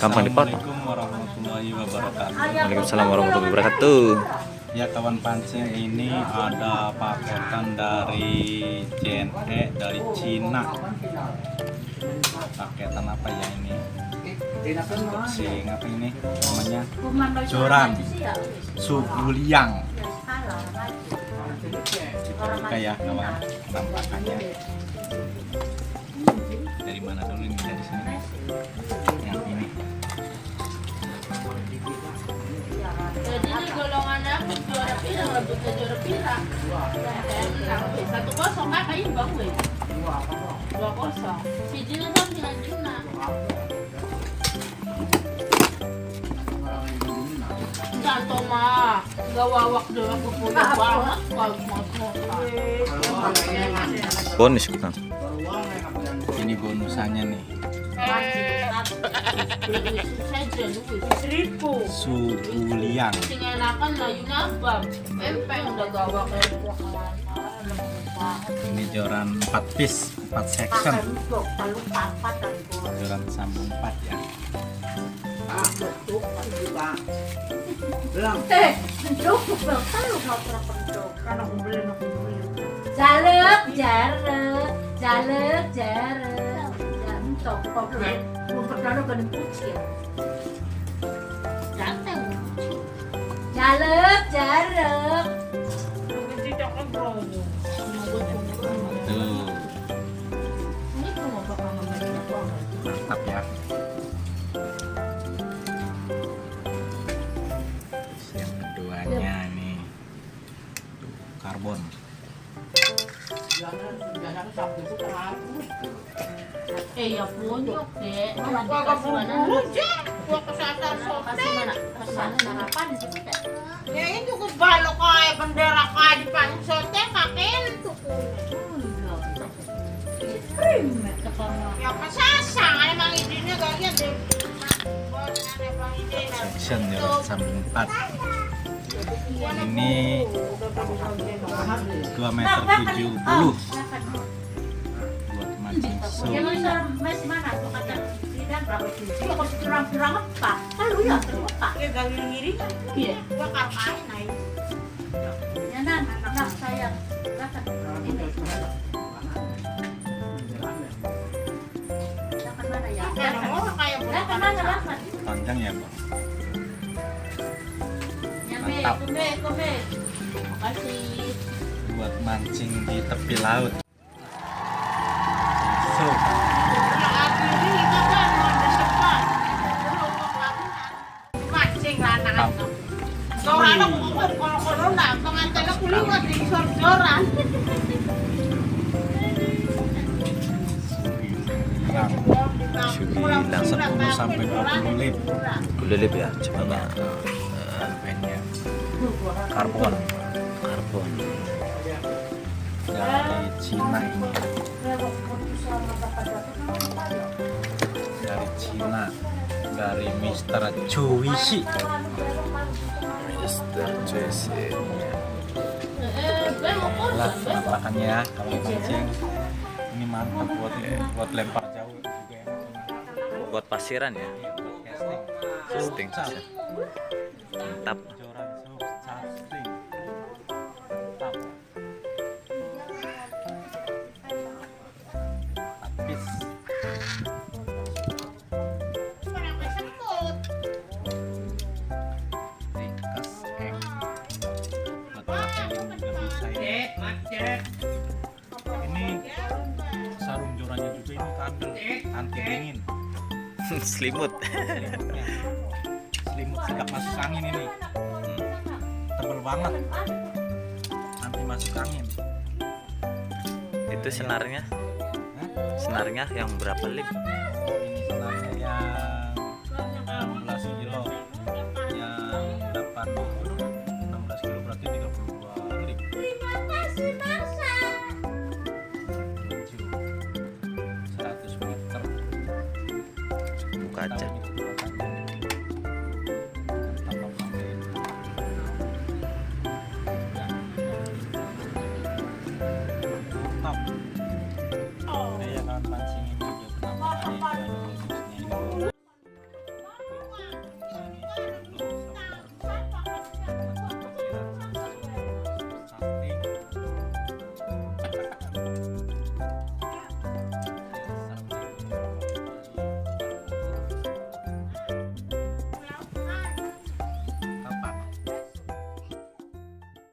gampang dipotong. Assalamualaikum warahmatullahi wabarakatuh. Waalaikumsalam warahmatullahi wabarakatuh. Ya kawan pancing, ini ada paketan dari JNE dari Cina. Paketan apa ya ini? Boxing apa ini namanya? Joran Suguliang. Kita ya kawan, penampakannya. Dari mana dulu ini, dari sini? Yang ini. Jadi ini golongannya juara pira, lebutnya juara pira. 1-0 kakak imbang weh. 2-0. Sijina kan dengan Cina. Jangan mah, gak wawak doang kepunya banget kalau Bonus bukan? Ini bonusannya nih. Suguliang. Sing enakan layunya abang. Empeng udah gawak Ini joran 4 piece, 4 section. Joran sambung 4 ya. Tuh, mantap ya. Terus yang keduanya nih, tuh, karbon. ya punyok deh. Gua kasih mana? Kasih mana? Sarapan di situ deh. Ya ini juga balok kayak bendera kayak di panggung sote kakin tuh. Ya pasasang ada bang idenya kayaknya deh. Ada bang ide. Section joran sambung 4. Ini 2 meter 70 buat mancing so. Masih mana? Tuh kata tidak berapa sih? Kok kurang apa? Kan lu ya apa? Ya gak ngiri. Iya. Gua karkain naik. Ya nan, anak sayang. Rakan ini. Rakan mana ya? Kayak orang kayak Rakan mana rakan? Panjang ya bang. Nyampe, Mantap. kumbe. Makasih. Buat mancing di tepi laut. So, mancing lanang. Joran aku kalau nak pengantin aku liwat di joran. Sugilang 10 sampai 20 lip. Kulilip ya, coba nggak? Pennya karbon dari Cina ini. Dari Cina, dari Mr. Chuishi. Mister Jesse. Lah penampakannya ya kalau mancing. Ini mantap buat lempar jauh juga enak. Buat pasiran ya, Buat casting. casting Sukses. saja. Mantap. Joran casting. Mantap. Tapis. Ringkas M. Buat traveling juga bisa ini. Ini sarung jorannya juga ini kandel anti dingin. Selimut. Selimut sedap masuk angin ini. Tebel banget. Anti masuk angin. Itu senarnya, Hah? senarnya yang berapa lip? Oh, ini senarnya yang 16 kilo. Yang 16 kilo berarti 32 lip. Lucu. 100 meter. Buka aja. Tahun